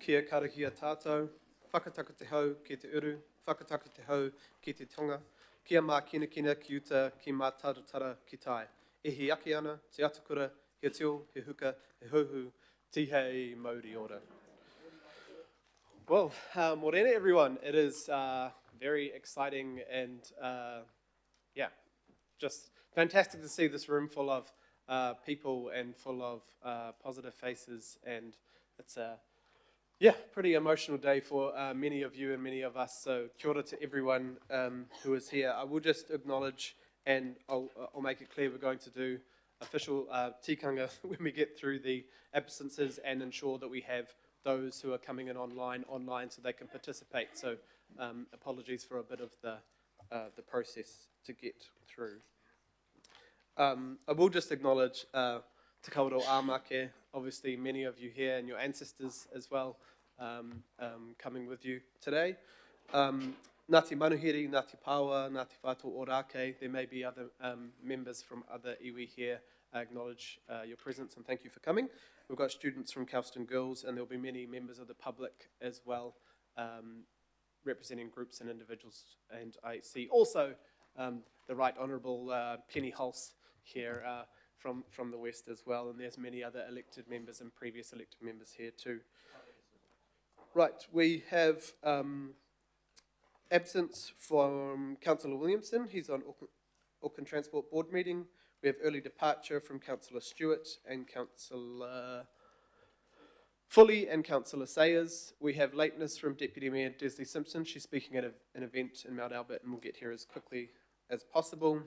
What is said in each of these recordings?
Kia karakia tātou, whakataka te hau ki te uru, whakataka te hau ki te tonga, kia mā kina kina ki uta ki mā taratara ki tai. E hi ake ana, te atakura, he tio, he huka, he hauhu, tihei mauri ora. Well, morena everyone. It is very exciting and just fantastic to see this room full of people and full of positive faces, and it's a pretty emotional day for many of you and many of us. So kia ora to everyone who is here. I will just acknowledge, and I'll make it clear, we're going to do official tikanga when we get through the absences and ensure that we have those who are coming in online so they can participate. So apologies for a bit of the process to get through. I will just acknowledge Te Kauro Āmake, obviously many of you here and your ancestors as well coming with you today. Ngāti Manuhiri, Ngāti Pāwa, Ngāti Whātua Ōrākei, there may be other members from other iwi here. I acknowledge your presence and thank you for coming. We've got students from Kelston Girls and there'll be many members of the public as well, representing groups and individuals. And I see also the Right Honourable Penny Hulse here from the West as well, and there's many other elected members and previous elected members here too. Right, we have absence from Councillor Williamson. He's on Auckland Transport Board meeting. We have early departure from Councillor Stewart and Councillor Fully and Councillor Sayers. We have lateness from Deputy Mayor Desley Simpson. She's speaking at an event in Mount Albert and we'll get here as quickly as possible.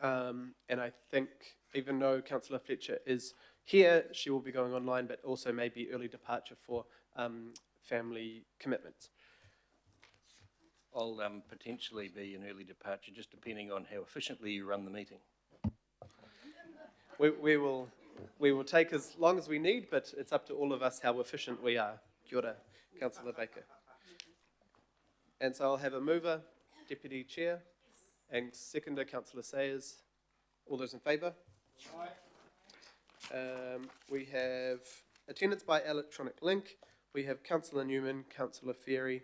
And I think even though Councillor Fletcher is here, she will be going online, but also maybe early departure for family commitments. I'll potentially be an early departure, just depending on how efficiently you run the meeting. We will take as long as we need, but it's up to all of us how efficient we are. Kia ora, Councillor Baker. And so I'll have a mover, Deputy Chair, and seconder, Councillor Sayers. All those in favour? Aye. We have attendance by electronic link. We have Councillor Newman, Councillor Ferry,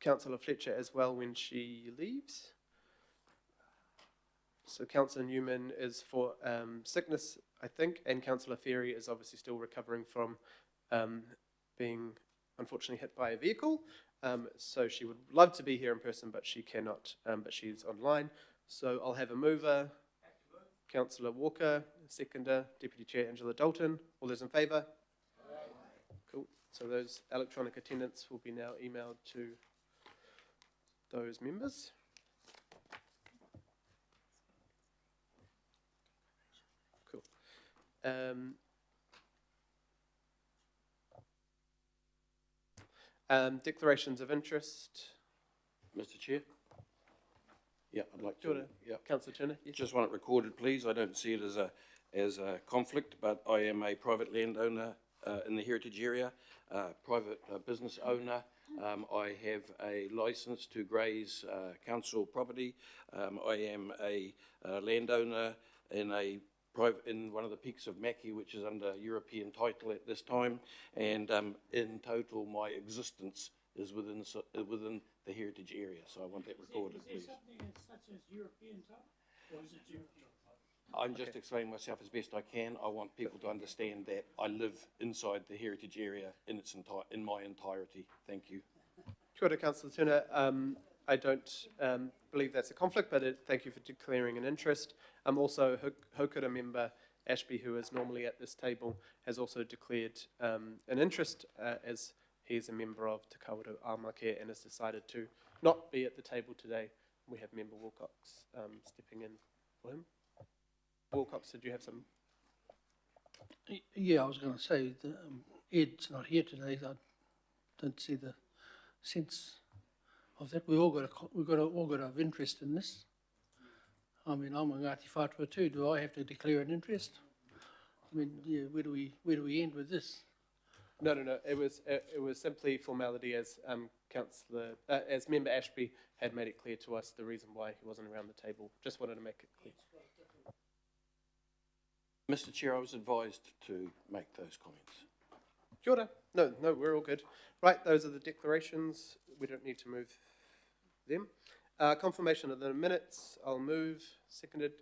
Councillor Fletcher as well when she leaves. So Councillor Newman is for sickness, I think, and Councillor Ferry is obviously still recovering from being unfortunately hit by a vehicle. So she would love to be here in person, but she cannot, but she's online. So I'll have a mover, Councillor Walker, seconder, Deputy Chair Angela Dalton. All those in favour? Cool. So those electronic attendance will be now emailed to those members. Cool. Declarations of interest. Mr. Chair? Yeah, I'd like to. Yeah. Councillor Turner. Yes. Just want it recorded, please. I don't see it as a conflict, but I am a private landowner in the heritage area, private business owner. I have a licence to graze council property. I am a landowner in one of the peaks of Mackie, which is under European title at this time, and in total my existence is within the heritage area, so I want that recorded, please. Is there something such as European title, or is it European? I'm just explaining myself as best I can. I want people to understand that I live inside the heritage area in my entirety. Thank you. Kia ora, Councillor Turner. I don't believe that's a conflict, but thank you for declaring an interest. Also, Haukura member Ashby, who is normally at this table, has also declared an interest as he is a member of Te Kauro Āmake and has decided to not be at the table today. We have member Wilcox stepping in for him. Wilcox, did you have some? Yeah, I was going to say that Ed's not here today. I don't see the sense of that. We've all got an interest in this. I mean, I'm a Ngāti Whātua too. Do I have to declare an interest? I mean, yeah, where do we end with this? No. It was simply formality, as as member Ashby had made it clear to us the reason why he wasn't around the table. Just wanted to make it clear. Mr. Chair, I was advised to make those comments. Kia ora. No, we're all good. Right, those are the declarations. We don't need to move them. Confirmation of the minutes. I'll move. Seconded.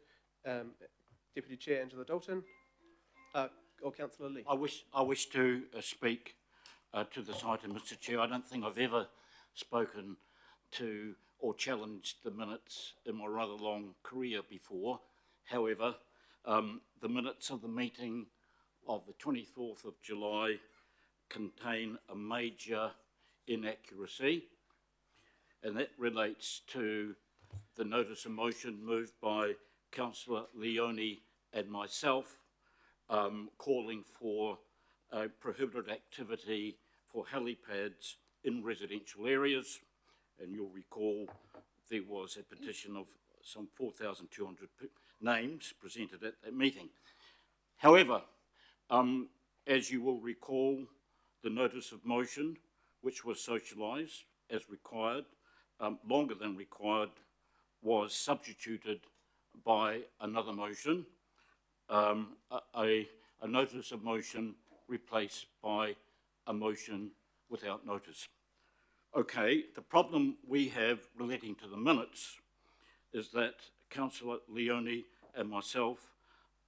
Deputy Chair Angela Dalton. Or Councillor Lee. I wish to speak to this item, Mr. Chair. I don't think I've ever spoken to or challenged the minutes in my rather long career before. However, the minutes of the meeting of the 24th of July contain a major inaccuracy, and that relates to the notice of motion moved by Councillor Leone and myself, calling for a prohibited activity for helipads in residential areas. And you'll recall there was a petition of some 4,200 names presented at that meeting. However, as you will recall, the notice of motion, which was socialised as required, longer than required, was substituted by another motion, a notice of motion replaced by a motion without notice. Okay, the problem we have relating to the minutes is that Councillor Leone and myself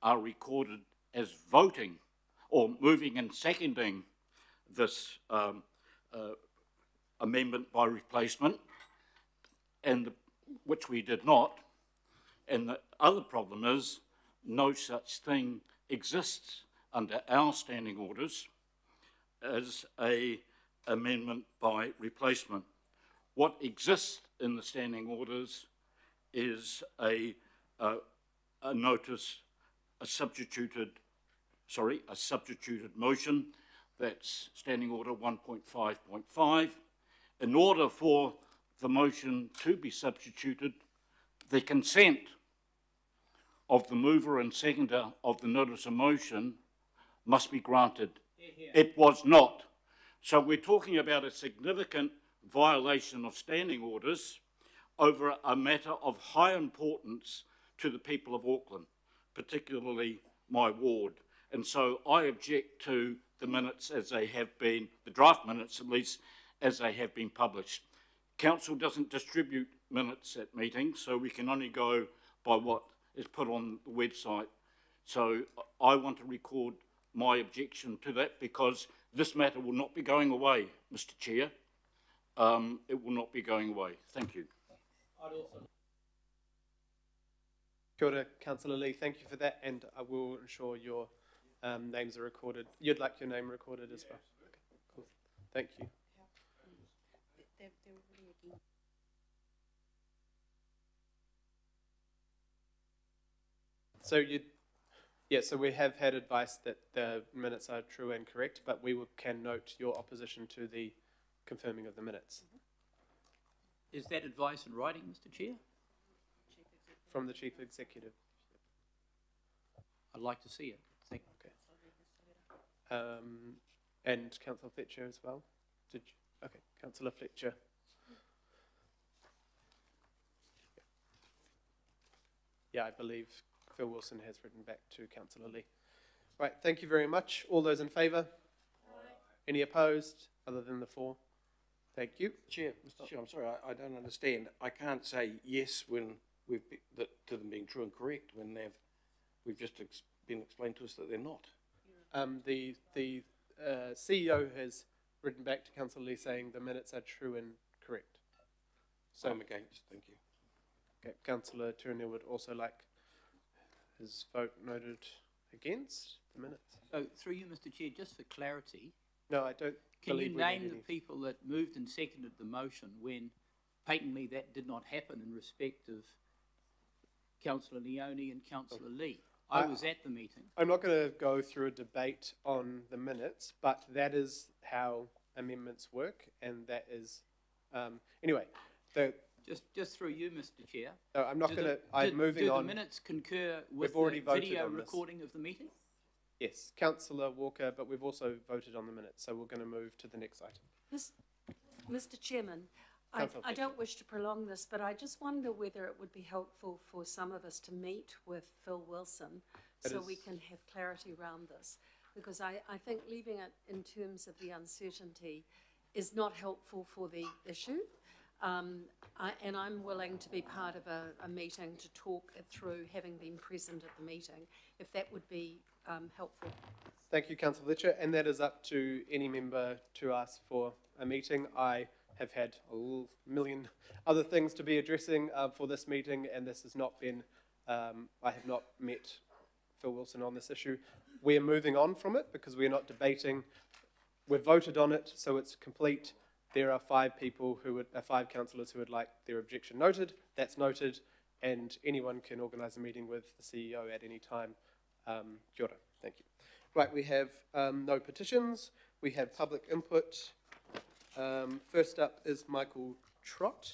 are recorded as voting or moving and seconding this amendment by replacement, and which we did not. And the other problem is no such thing exists under our standing orders as a amendment by replacement. What exists in the standing orders is a notice, a substituted motion. That's standing order 1.5.5. In order for the motion to be substituted, the consent of the mover and seconder of the notice of motion must be granted. It was not. So we're talking about a significant violation of standing orders over a matter of high importance to the people of Auckland, particularly my ward. And so I object to the minutes as they have been, the draft minutes at least, as they have been published. Council doesn't distribute minutes at meetings, so we can only go by what is put on the website. So I want to record my objection to that, because this matter will not be going away, Mr. Chair. It will not be going away. Thank you. Kia ora, Councillor Lee. Thank you for that, and I will ensure your names are recorded. You'd like your name recorded as well? Okay, cool. Thank you. So we have had advice that the minutes are true and correct, but we can note your opposition to the confirming of the minutes. Is that advice in writing, Mr. Chair? From the Chief Executive. I'd like to see it. Thank you. Okay. And Councillor Fletcher as well? Okay, Councillor Fletcher. Yeah, I believe Phil Wilson has written back to Councillor Lee. Right, thank you very much. All those in favour? Any opposed, other than the 4? Thank you. Chair, Mr. Chair, I'm sorry, I don't understand. I can't say yes when to them being true and correct when we've just been explained to us that they're not. The CEO has written back to Councillor Lee saying the minutes are true and correct. So I'm against, thank you. okay, Councillor Turinil would also like his vote noted against the minutes. So, through you, Mr. Chair, just for clarity, No, I don't can believe you we name need the any. people that moved and seconded the motion when patently that did not happen in respect of Councillor Leone and Councillor Lee? I was at the meeting. I'm not going to go through a debate on the minutes, but that is how amendments work, and that is anyway. Just through you, Mr. Chair. No, I'm not going to. I'm moving do on. the minutes concur We've with already the voted video on this. recording of the meeting? Yes, Councillor Walker, but we've also voted on the minutes, so we're going to move to the next item. Mr. Chairman, Councillor I Fletcher. don't wish to prolong this, but I just wonder whether it would be helpful for some of us to meet with Phil Wilson That so is- we can have clarity around this. because I think leaving it in terms of the uncertainty is not helpful for the issue. And I'm willing to be part of a meeting to talk it through, having been present at the meeting, if that would be helpful. Thank you, Councillor Fletcher, and that is up to any member to ask for a meeting. I have had a million other things to be addressing for this meeting, and this has not been, I have not met Phil Wilson on this issue. We're moving on from it because we're not debating. We've voted on it, so it's complete. There are 5 people five councillors who would like their objection noted. That's noted, and anyone can organise a meeting with the CEO at any time. Kia ora. Thank you. Right, we have no petitions. We have public input. First up is Michael Trott.